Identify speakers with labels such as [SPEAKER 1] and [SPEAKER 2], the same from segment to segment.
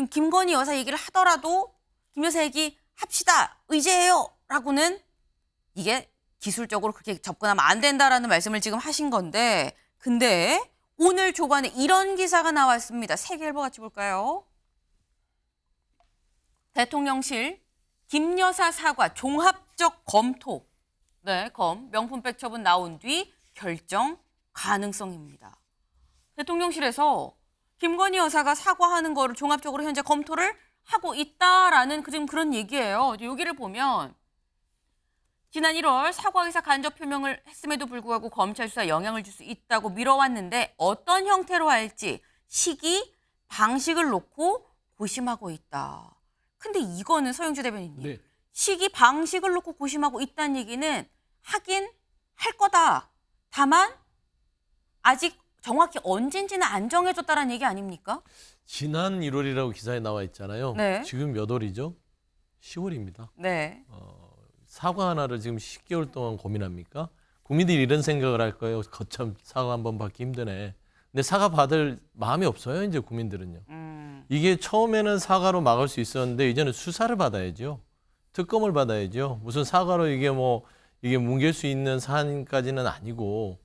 [SPEAKER 1] 지금 김건희 여사 얘기를 하더라도 김 여사 얘기 합시다. 의제해요. 라고는 이게 기술적으로 그렇게 접근하면 안 된다라는 말씀을 지금 하신 건데 근데 오늘 조간에 이런 기사가 나왔습니다. 세계일보 같이 볼까요? 대통령실 김 여사 사과 종합적 검토. 네, 명품백 처분 나온 뒤 결정 가능성입니다. 대통령실에서 김건희 여사가 사과하는 거를 종합적으로 현재 검토를 하고 있다라는 지금 그런 얘기예요. 여기를 보면 지난 1월 사과 의사 간접 표명을 했음에도 불구하고 검찰 수사에 영향을 줄 수 있다고 미뤄왔는데 어떤 형태로 할지 시기, 방식을 놓고 고심하고 있다. 근데 이거는 서영주 대변인님.
[SPEAKER 2] 네.
[SPEAKER 1] 시기, 방식을 놓고 고심하고 있다는 얘기는 하긴 할 거다. 다만 아직 정확히 언젠지는 안 정해졌다는 얘기 아닙니까?
[SPEAKER 2] 지난 1월이라고 기사에 나와 있잖아요.
[SPEAKER 1] 네.
[SPEAKER 2] 지금 몇 월이죠? 10월입니다.
[SPEAKER 1] 네.
[SPEAKER 2] 사과 하나를 지금 10개월 동안 고민합니까? 국민들이 이런 생각을 할 거예요. 거참 사과 한번 받기 힘드네. 근데 사과 받을 마음이 없어요. 이제 국민들은요. 이게 처음에는 사과로 막을 수 있었는데 이제는 수사를 받아야죠. 특검을 받아야죠. 무슨 사과로 이게 뭉갤 수 있는 사안까지는 아니고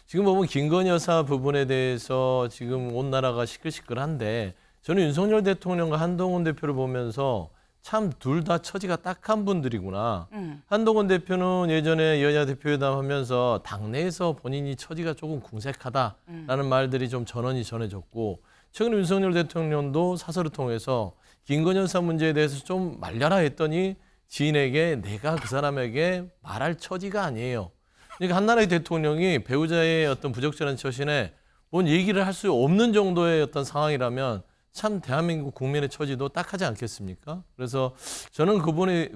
[SPEAKER 2] 지금 보면 김건희 여사 부분에 대해서 지금 온 나라가 시끌시끌한데 저는 윤석열 대통령과 한동훈 대표를 보면서 참 둘 다 처지가 딱한 분들이구나. 한동훈 대표는 예전에 여야 대표회담 하면서 당내에서 본인이 처지가 조금 궁색하다라는 말들이 좀 전언이 전해졌고 최근 윤석열 대통령도 사설을 통해서 김건희 여사 문제에 대해서 좀 말려라 했더니 지인에게 내가 그 사람에게 말할 처지가 아니에요. 그러니까 한나라의 대통령이 배우자의 어떤 부적절한 처신에 뭔 얘기를 할 수 없는 정도의 어떤 상황이라면 참 대한민국 국민의 처지도 딱하지 않겠습니까? 그래서 저는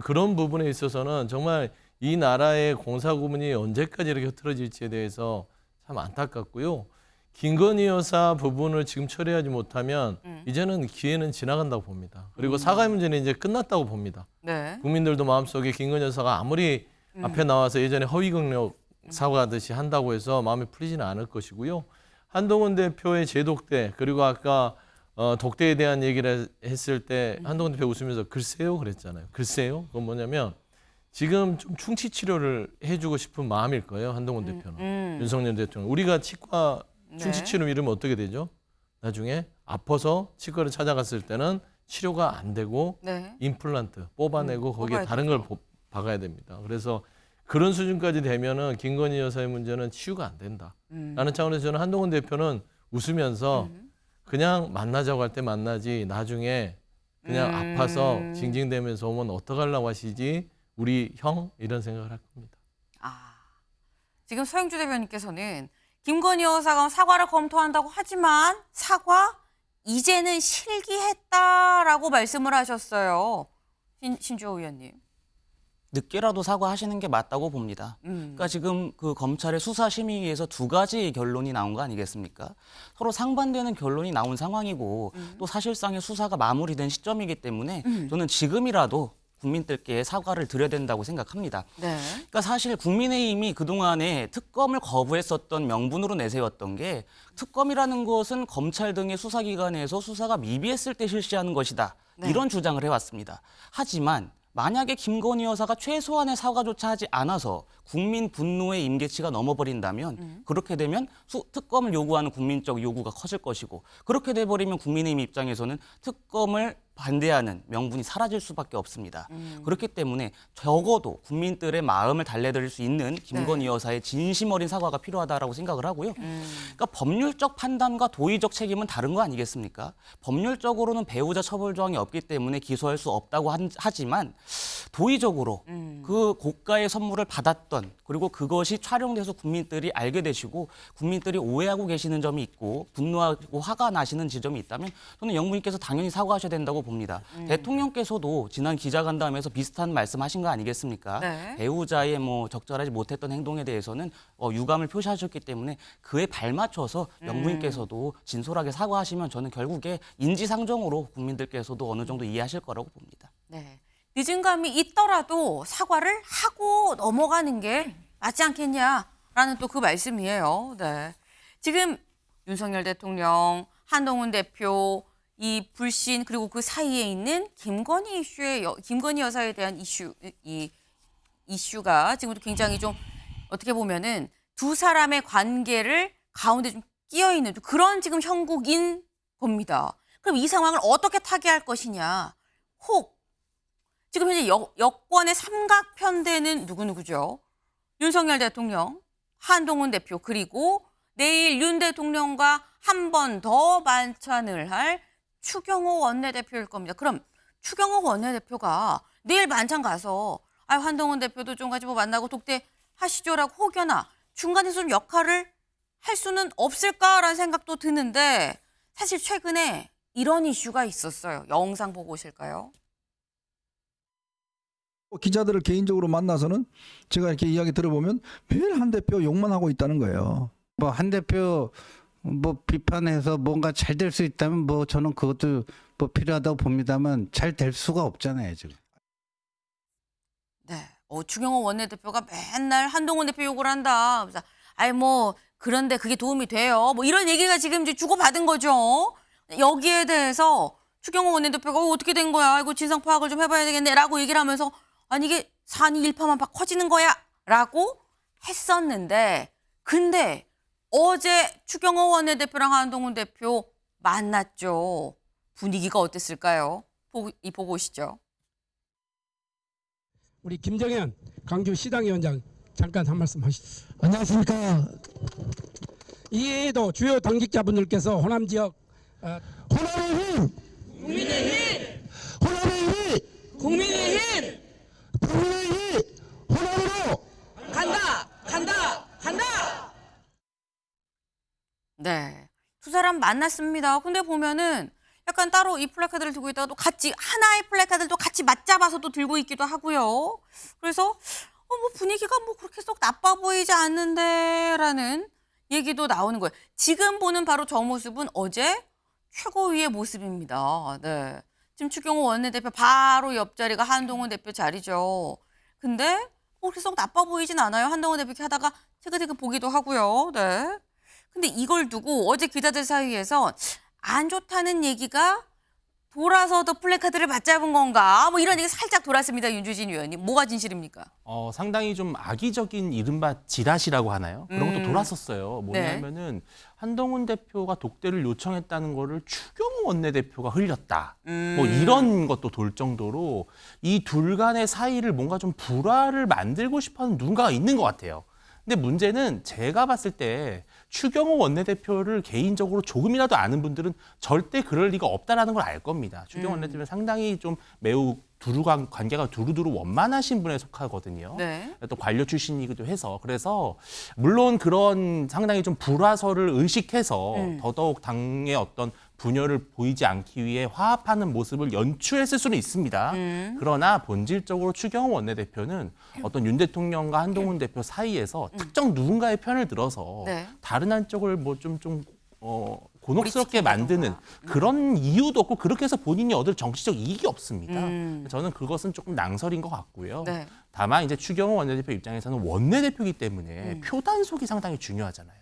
[SPEAKER 2] 그런 부분에 있어서는 정말 이 나라의 공사 구분이 언제까지 이렇게 흐트러질지에 대해서 참 안타깝고요. 김건희 여사 부분을 지금 처리하지 못하면 이제는 기회는 지나간다고 봅니다. 그리고 사과 문제는 이제 끝났다고 봅니다.
[SPEAKER 1] 네.
[SPEAKER 2] 국민들도 마음속에 김건희 여사가 아무리 앞에 나와서 예전에 허위 경력 사과하듯이 한다고 해서 마음이 풀리지는 않을 것이고요. 한동훈 대표의 재독대 그리고 아까 독대에 대한 얘기를 했을 때 한동훈 대표 웃으면서 글쎄요 그랬잖아요. 글쎄요? 그건 뭐냐면 지금 좀 충치 치료를 해주고 싶은 마음일 거예요. 한동훈 대표는. 윤석열 대통령. 우리가 치과 충치 치료 이러면 어떻게 되죠? 나중에 아파서 치과를 찾아갔을 때는 치료가 안 되고 임플란트 뽑아내고 거기에 다른 걸 박아야 됩니다. 그래서 그런 수준까지 되면은 김건희 여사의 문제는 치유가 안 된다. 라는 차원에서 저는 한동훈 대표는 웃으면서 그냥 만나자고 할 때 만나지 나중에 그냥 아파서 징징대면서 오면 어떡하려고 하시지 우리 형 이런 생각을 할 겁니다.
[SPEAKER 1] 지금 서영주 대변인께서는 김건희 여사가 사과를 검토한다고 하지만 사과 이제는 실기했다라고 말씀을 하셨어요. 신주호 의원님.
[SPEAKER 3] 늦게라도 사과하시는 게 맞다고 봅니다. 그러니까 지금 그 검찰의 수사심의위에서 두 가지 결론이 나온 거 아니겠습니까? 서로 상반되는 결론이 나온 상황이고 또 사실상의 수사가 마무리된 시점이기 때문에 저는 지금이라도 국민들께 사과를 드려야 된다고 생각합니다.
[SPEAKER 1] 네.
[SPEAKER 3] 그러니까 사실 국민의힘이 그동안에 특검을 거부했었던 명분으로 내세웠던 게 특검이라는 것은 검찰 등의 수사기관에서 수사가 미비했을 때 실시하는 것이다. 이런 주장을 해왔습니다. 하지만 만약에 김건희 여사가 최소한의 사과조차 하지 않아서 국민 분노의 임계치가 넘어버린다면 그렇게 되면 특검을 요구하는 국민적 요구가 커질 것이고 그렇게 돼버리면 국민의힘 입장에서는 특검을 반대하는 명분이 사라질 수밖에 없습니다. 그렇기 때문에 적어도 국민들의 마음을 달래드릴 수 있는 김건희 여사의 진심 어린 사과가 필요하다라고 생각을 하고요. 그러니까 법률적 판단과 도의적 책임은 다른 거 아니겠습니까? 법률적으로는 배우자 처벌 조항이 없기 때문에 기소할 수 없다고 하지만 도의적으로 그 고가의 선물을 받았던 그리고 그것이 촬영돼서 국민들이 알게 되시고 국민들이 오해하고 계시는 점이 있고 분노하고 화가 나시는 지점이 있다면 저는 영부인께서 당연히 사과하셔야 된다고 봅니다. 대통령께서도 지난 기자간담회에서 비슷한 말씀하신 거 아니겠습니까?
[SPEAKER 1] 네.
[SPEAKER 3] 배우자의 적절하지 못했던 행동에 대해서는 유감을 표시하셨기 때문에 그에 발맞춰서 영부인께서도 진솔하게 사과하시면 저는 결국에 인지상정으로 국민들께서도 어느 정도 이해하실 거라고 봅니다.
[SPEAKER 1] 네. 늦은 감이 있더라도 사과를 하고 넘어가는 게 맞지 않겠냐라는 또 그 말씀이에요. 네. 지금 윤석열 대통령, 한동훈 대표, 이 불신 그리고 그 사이에 있는 김건희 여사에 대한 이슈가 지금도 굉장히 좀 어떻게 보면은 두 사람의 관계를 가운데 좀 끼어 있는 그런 지금 형국인 겁니다. 그럼 이 상황을 어떻게 타개할 것이냐? 혹 지금 현재 여권의 삼각편대는 누구죠? 윤석열 대통령, 한동훈 대표 그리고 내일 윤 대통령과 한 번 더 만찬을 할 추경호 원내대표일 겁니다. 그럼 추경호 원내대표가 내일 만찬 가서 한동훈 대표도 좀 같이 만나고 독대하시죠라고 혹여나 중간에서 좀 역할을 할 수는 없을까라는 생각도 드는데 사실 최근에 이런 이슈가 있었어요. 영상 보고 오실까요?
[SPEAKER 4] 기자들을 개인적으로 만나서는 제가 이렇게 이야기 들어보면 매일 한 대표 욕만 하고 있다는 거예요.
[SPEAKER 5] 뭐 한 대표 뭐 비판해서 뭔가 잘 될 수 있다면 뭐 저는 그것도 뭐 필요하다고 봅니다만 잘 될 수가 없잖아요, 지금.
[SPEAKER 1] 네. 추경호 원내대표가 맨날 한동훈 대표 욕을 한다. 그래서 뭐 그런데 그게 도움이 돼요. 뭐 이런 얘기가 지금 이제 주고받은 거죠. 여기에 대해서 추경호 원내대표가 어떻게 된 거야? 이거 진상 파악을 좀 해봐야 되겠네라고 얘기를 하면서 이게 산이 일파만 파 커지는 거야라고 했었는데 근데 어제 추경호 원내대표랑 한동훈 대표 만났죠. 분위기가 어땠을까요? 보고 오시죠.
[SPEAKER 6] 우리 김정현 광주시당위원장 잠깐 한 말씀 하시죠. 안녕하십니까. 이외에도 주요 당직자분들께서 호남 지역 호남의 힘, 국민의 힘, 호남의 힘, 국민의 힘, 국민의 힘, 호남으로 간다.
[SPEAKER 1] 네. 두 사람 만났습니다. 근데 보면은 약간 따로 이 플래카드를 들고 있다가 또 같이 하나의 플래카드를 같이 맞잡아서 또 들고 있기도 하고요. 그래서 뭐 분위기가 뭐 그렇게 쏙 나빠 보이지 않는데라는 얘기도 나오는 거예요. 지금 보는 바로 저 모습은 어제 최고위의 모습입니다. 네. 지금 추경호 원내대표 바로 옆자리가 한동훈 대표 자리죠. 근데 그렇게 쏙 나빠 보이진 않아요. 한동훈 대표 이렇게 하다가 티그티그 보기도 하고요. 네. 근데 이걸 두고 어제 기자들 사이에서 안 좋다는 얘기가 돌아서 더 플래카드를 맞잡은 건가? 뭐 이런 얘기 살짝 돌았습니다. 윤주진 의원님. 뭐가 진실입니까?
[SPEAKER 2] 상당히 좀 악의적인 이른바 지라시라고 하나요? 그런 것도 돌았었어요. 뭐냐면은 한동훈 대표가 독대를 요청했다는 거를 추경호 원내대표가 흘렸다. 뭐 이런 것도 돌 정도로 이 둘 간의 사이를 뭔가 좀 불화를 만들고 싶어하는 누군가가 있는 것 같아요. 근데 문제는 제가 봤을 때 추경호 원내대표를 개인적으로 조금이라도 아는 분들은 절대 그럴 리가 없다라는 걸 알 겁니다. 추경호 원내대표는 상당히 좀 매우 관계가 두루두루 원만하신 분에 속하거든요.
[SPEAKER 1] 네.
[SPEAKER 2] 또 관료 출신이기도 해서 그래서 물론 그런 상당히 좀 불화설을 의식해서 더더욱 당의 어떤 분열을 보이지 않기 위해 화합하는 모습을 연출했을 수는 있습니다. 그러나 본질적으로 추경호 원내대표는 어떤 윤 대통령과 한동훈 대표 사이에서 특정 누군가의 편을 들어서
[SPEAKER 1] 네.
[SPEAKER 2] 다른 한쪽을 뭐 좀 곤혹스럽게 만드는 그런 이유도 없고 그렇게 해서 본인이 얻을 정치적 이익이 없습니다. 저는 그것은 조금 낭설인 것 같고요.
[SPEAKER 1] 네.
[SPEAKER 2] 다만 이제 추경호 원내대표 입장에서는 원내대표이기 때문에 표 단속이 상당히 중요하잖아요.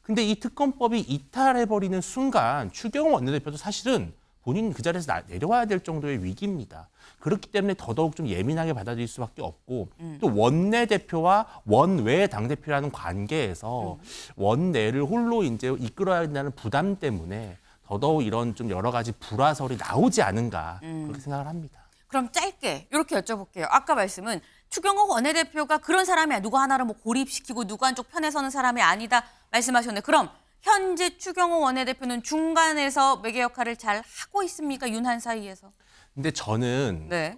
[SPEAKER 2] 근데 이 특검법이 이탈해버리는 순간 추경호 원내대표도 사실은 본인 그 자리에서 내려와야 될 정도의 위기입니다. 그렇기 때문에 더더욱 좀 예민하게 받아들일 수밖에 없고 또 원내대표와 원외 당대표라는 관계에서 원내를 홀로 이제 이끌어야 된다는 부담 때문에 더더욱 이런 좀 여러 가지 불화설이 나오지 않은가 그렇게 생각을 합니다.
[SPEAKER 1] 그럼 짧게 이렇게 여쭤볼게요. 아까 말씀은 추경호 원내대표가 그런 사람이 아니야. 누구 하나를 뭐 고립시키고 누구 한쪽 편에 서는 사람이 아니다 말씀하셨는데 그럼 현재 추경호 원내대표는 중간에서 매개 역할을 잘 하고 있습니까? 윤한 사이에서.
[SPEAKER 2] 근데 저는
[SPEAKER 1] 네.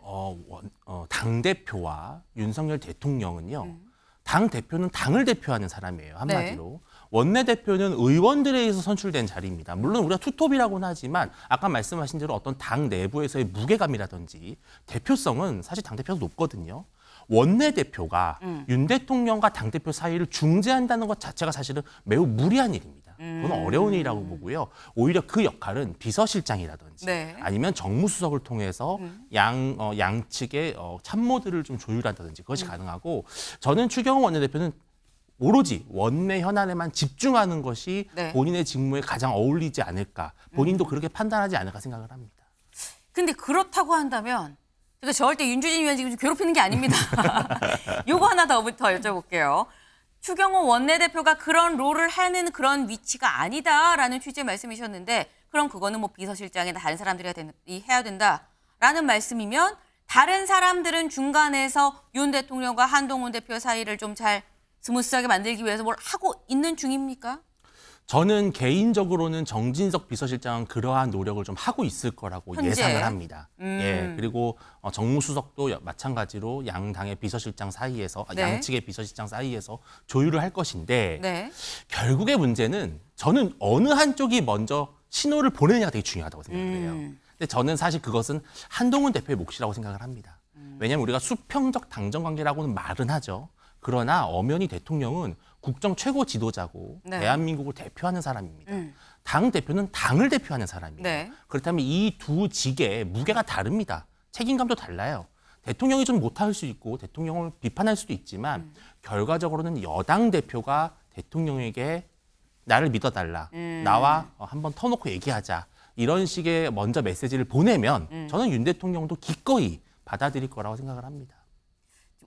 [SPEAKER 2] 당대표와 윤석열 대통령은요. 당대표는 당을 대표하는 사람이에요. 한마디로. 원내대표는 의원들에 의해서 선출된 자리입니다. 물론 우리가 투톱이라고는 하지만 아까 말씀하신 대로 어떤 당 내부에서의 무게감이라든지 대표성은 사실 당대표가 높거든요. 원내대표가 윤 대통령과 당대표 사이를 중재한다는 것 자체가 사실은 매우 무리한 일입니다. 그건 어려운 일이라고 보고요. 오히려 그 역할은 비서실장이라든지
[SPEAKER 1] 네.
[SPEAKER 2] 아니면 정무수석을 통해서 양측의 참모들을 좀 조율한다든지 그것이 가능하고 저는 추경호 원내대표는
[SPEAKER 7] 오로지 원내 현안에만 집중하는 것이
[SPEAKER 1] 네.
[SPEAKER 7] 본인의 직무에 가장 어울리지 않을까. 본인도 그렇게 판단하지 않을까 생각을 합니다.
[SPEAKER 1] 근데 그렇다고 한다면 제가 절대 윤주진 위원 지금 괴롭히는 게 아닙니다. 요거 하나 더부터 여쭤볼게요. 추경호 원내대표가 그런 롤을 하는 그런 위치가 아니다라는 취지의 말씀이셨는데 그럼 그거는 뭐 비서실장이나 다른 사람들이 해야 된다라는 말씀이면 다른 사람들은 중간에서 윤 대통령과 한동훈 대표 사이를 좀 잘 스무스하게 만들기 위해서 뭘 하고 있는 중입니까?
[SPEAKER 7] 저는 개인적으로는 정진석 비서실장은 그러한 노력을 좀 하고 있을 거라고
[SPEAKER 1] 현재?
[SPEAKER 7] 예상을 합니다. 예, 그리고 정무수석도 마찬가지로 양 당의 비서실장 사이에서
[SPEAKER 1] 네.
[SPEAKER 7] 양측의 비서실장 사이에서 조율을 할 것인데
[SPEAKER 1] 네.
[SPEAKER 7] 결국의 문제는 저는 어느 한쪽이 먼저 신호를 보내느냐가 되게 중요하다고 생각을 해요. 근데 저는 사실 그것은 한동훈 대표의 몫이라고 생각을 합니다. 왜냐하면 우리가 수평적 당정 관계라고는 말은 하죠. 그러나 엄연히 대통령은 국정 최고 지도자고
[SPEAKER 1] 네.
[SPEAKER 7] 대한민국을 대표하는 사람입니다. 당 대표는 당을 대표하는 사람이에요.
[SPEAKER 1] 네.
[SPEAKER 7] 그렇다면 이 두 직의 무게가 다릅니다. 책임감도 달라요. 대통령이 좀 못할 수 있고 대통령을 비판할 수도 있지만 결과적으로는 여당 대표가 대통령에게 나를 믿어달라. 나와 한번 터놓고 얘기하자. 이런 식의 먼저 메시지를 보내면 저는 윤 대통령도 기꺼이 받아들일 거라고 생각을 합니다.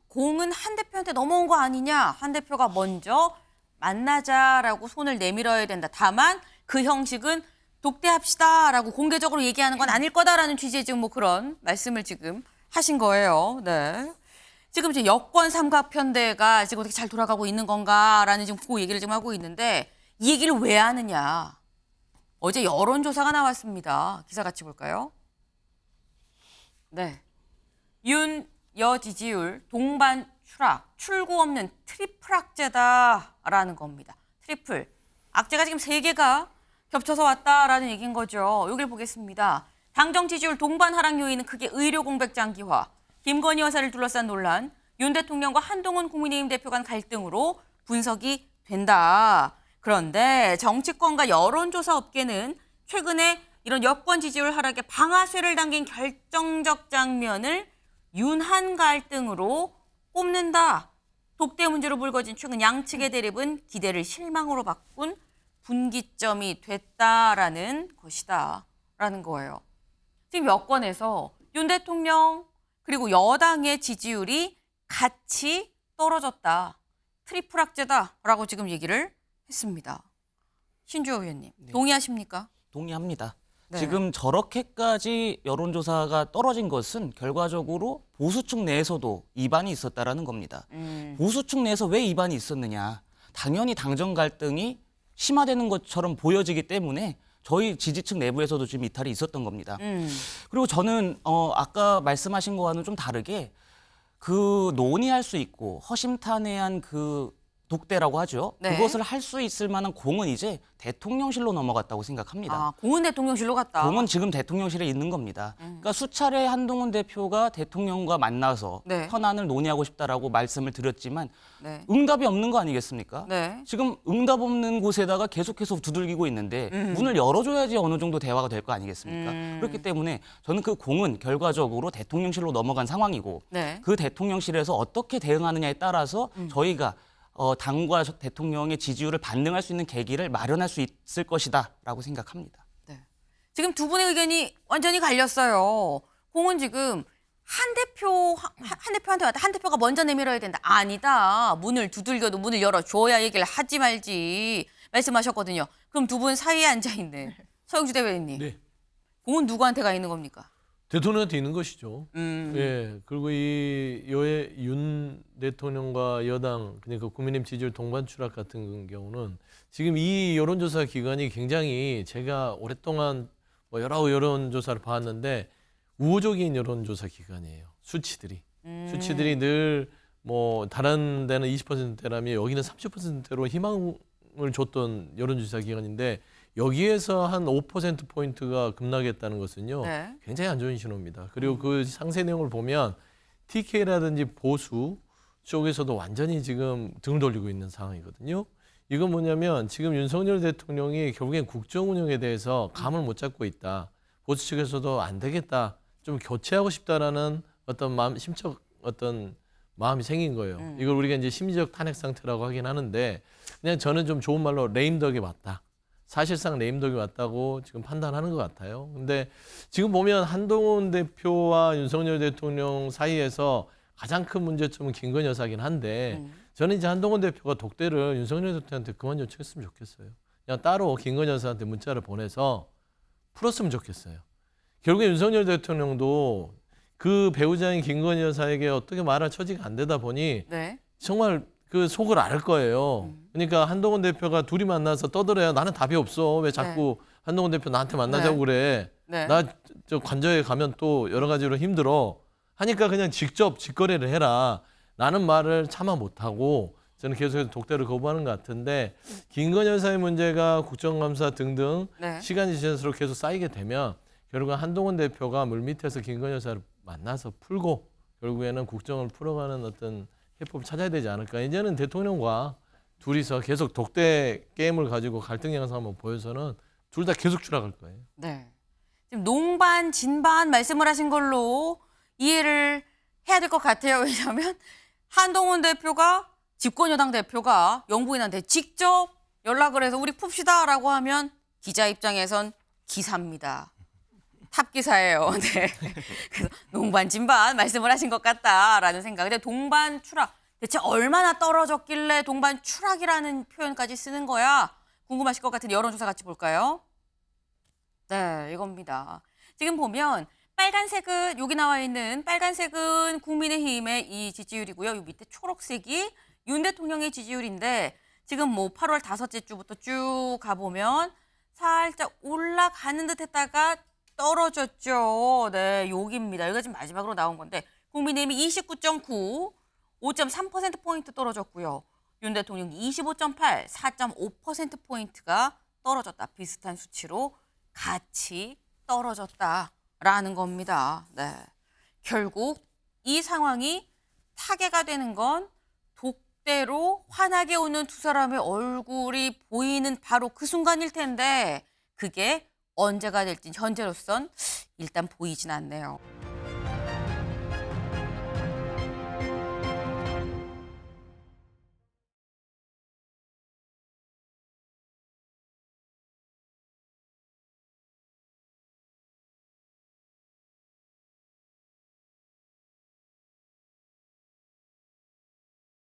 [SPEAKER 1] 공은 한 대표한테 넘어온 거 아니냐. 한 대표가 먼저 만나자라고 손을 내밀어야 된다. 다만 그 형식은 독대합시다라고 공개적으로 얘기하는 건 아닐 거다라는 취지의 지금 뭐 그런 말씀을 지금 하신 거예요. 네. 지금 이제 여권 삼각편대가 지금 어떻게 잘 돌아가고 있는 건가라는 지금 그 얘기를 지금 하고 있는데 이 얘기를 왜 하느냐. 어제 여론조사가 나왔습니다. 기사 같이 볼까요? 네. 윤여 지지율 동반 추락, 출구 없는 트리플 악재다라는 겁니다. 트리플. 악재가 지금 3개가 겹쳐서 왔다라는 얘기인 거죠. 여기를 보겠습니다. 당정 지지율 동반 하락 요인은 크게 의료 공백 장기화, 김건희 여사를 둘러싼 논란, 윤 대통령과 한동훈 국민의힘 대표 간 갈등으로 분석이 된다. 그런데 정치권과 여론조사 업계는 최근에 이런 여권 지지율 하락에 방아쇠를 당긴 결정적 장면을 윤한 갈등으로 꼽는다. 독대 문제로 불거진 최근 양측의 대립은 기대를 실망으로 바꾼 분기점이 됐다라는 것이다. 라는 거예요. 지금 여권에서 윤 대통령 그리고 여당의 지지율이 같이 떨어졌다. 트리플 악재다라고 지금 얘기를 했습니다. 신주호 의원님, 동의하십니까?
[SPEAKER 3] 동의합니다.
[SPEAKER 1] 네.
[SPEAKER 3] 지금 저렇게까지 여론조사가 떨어진 것은 결과적으로 보수층 내에서도 이반이 있었다라는 겁니다. 보수층 내에서 왜 이반이 있었느냐. 당연히 당정 갈등이 심화되는 것처럼 보여지기 때문에 저희 지지층 내부에서도 지금 이탈이 있었던 겁니다. 그리고 저는 아까 말씀하신 거와는 좀 다르게 그 논의할 수 있고 허심탄회한 그 독대라고 하죠.
[SPEAKER 1] 네.
[SPEAKER 3] 그것을 할 수 있을 만한 공은 이제 대통령실로 넘어갔다고 생각합니다.
[SPEAKER 1] 아, 공은 대통령실로 갔다.
[SPEAKER 3] 공은 지금 대통령실에 있는 겁니다. 그러니까 수차례 한동훈 대표가 대통령과 만나서
[SPEAKER 1] 네.
[SPEAKER 3] 현안을 논의하고 싶다라고 말씀을 드렸지만
[SPEAKER 1] 네.
[SPEAKER 3] 응답이 없는 거 아니겠습니까?
[SPEAKER 1] 네.
[SPEAKER 3] 지금 응답 없는 곳에다가 계속해서 두들기고 있는데 문을 열어줘야지 어느 정도 대화가 될 거 아니겠습니까? 그렇기 때문에 저는 그 공은 결과적으로 대통령실로 넘어간 상황이고
[SPEAKER 1] 네.
[SPEAKER 3] 그 대통령실에서 어떻게 대응하느냐에 따라서 저희가 당과 대통령의 지지율을 반등할 수 있는 계기를 마련할 수 있을 것이다라고 생각합니다.
[SPEAKER 1] 네. 지금 두 분의 의견이 완전히 갈렸어요. 공은 지금 한 대표한테 왔다. 한 대표가 먼저 내밀어야 된다. 아니다. 문을 두들겨도 문을 열어줘야 얘기를 하지 말지 말씀하셨거든요. 그럼 두 분 사이에 앉아있는 서영주 대변인님.
[SPEAKER 2] 네.
[SPEAKER 1] 공은 누구한테 가 있는 겁니까?
[SPEAKER 2] 대통령한테 있는 것이죠. 예. 그리고 이 윤 대통령과 여당 그러니까 국민의힘 지지율 동반 추락 같은 경우는 지금 이 여론조사 기관이 굉장히 제가 오랫동안 뭐 여러 여론조사를 봤는데 우호적인 여론조사 기관이에요. 수치들이 늘 뭐 다른 데는 20%대라면 여기는 30%로 희망을 줬던 여론조사 기관인데 여기에서 한 5%포인트가 급락했다는 것은요.
[SPEAKER 1] 네.
[SPEAKER 2] 굉장히 안 좋은 신호입니다. 그리고 그 상세 내용을 보면 TK라든지 보수 쪽에서도 완전히 지금 등을 돌리고 있는 상황이거든요. 이건 뭐냐면 지금 윤석열 대통령이 결국엔 국정 운영에 대해서 감을 못 잡고 있다. 보수 측에서도 안 되겠다. 좀 교체하고 싶다라는 어떤 심적 어떤 마음이 생긴 거예요. 이걸 우리가 이제 심리적 탄핵 상태라고 하긴 하는데 그냥 저는 좀 좋은 말로 레임덕이 맞다. 사실상 레임덕이 맞다고 지금 판단하는 것 같아요. 근데 지금 보면 한동훈 대표와 윤석열 대통령 사이에서 가장 큰 문제점은 김건희 여사긴 한데 저는 이제 한동훈 대표가 독대를 윤석열 대통령한테 그만 요청했으면 좋겠어요. 그냥 따로 김건희 여사한테 문자를 보내서 풀었으면 좋겠어요. 결국에 윤석열 대통령도 그 배우자인 김건희 여사에게 어떻게 말할 처지가 안 되다 보니
[SPEAKER 1] 네.
[SPEAKER 2] 정말 그 속을 알 거예요. 그러니까 한동훈 대표가 둘이 만나서 떠들어야 나는 답이 없어. 왜 자꾸 한동훈 대표 나한테 만나자고
[SPEAKER 1] 네.
[SPEAKER 2] 그래.
[SPEAKER 1] 네.
[SPEAKER 2] 나 저 관저에 가면 또 여러 가지로 힘들어. 하니까 그냥 직접 직거래를 해라. 라는 말을 차마 못하고 저는 계속해서 독대를 거부하는 것 같은데 김건희 여사의 문제가 국정감사 등등
[SPEAKER 1] 네.
[SPEAKER 2] 시간이 지날수록 계속 쌓이게 되면 결국은 한동훈 대표가 물밑에서 김건희 여사를 만나서 풀고 결국에는 국정을 풀어가는 어떤 해법을 찾아야 되지 않을까. 이제는 대통령과 둘이서 계속 독대 게임을 가지고 갈등 양상을 보여서는 둘 다 계속 추락할 거예요.
[SPEAKER 1] 네. 지금 농반 진반 말씀을 하신 걸로 이해를 해야 될 것 같아요. 왜냐하면 한동훈 대표가 집권여당 대표가 영부인한테 직접 연락을 해서 우리 풉시다라고 하면 기자 입장에선 기사입니다. 탑 기사예요. 네. 그래서 농반 진반 말씀을 하신 것 같다라는 생각. 근데 동반 추락 대체 얼마나 떨어졌길래 동반 추락이라는 표현까지 쓰는 거야? 궁금하실 것 같은데 여론조사 같이 볼까요? 네, 이겁니다. 지금 보면 빨간색은 여기 나와 있는 빨간색은 국민의힘의 이 지지율이고요. 이 밑에 초록색이 윤 대통령의 지지율인데 지금 뭐 8월 다섯째 주부터 쭉 가보면 살짝 올라가는 듯 했다가 떨어졌죠. 네, 여기입니다. 여기가 지금 마지막으로 나온 건데 국민의힘이 29.9, 5.3%포인트 떨어졌고요. 윤 대통령이 25.8, 4.5%포인트가 떨어졌다. 비슷한 수치로 같이 떨어졌다라는 겁니다. 네. 결국 이 상황이 타개가 되는 건 독대로 환하게 웃는 두 사람의 얼굴이 보이는 바로 그 순간일 텐데 그게 언제가 될지 현재로선 일단 보이진 않네요.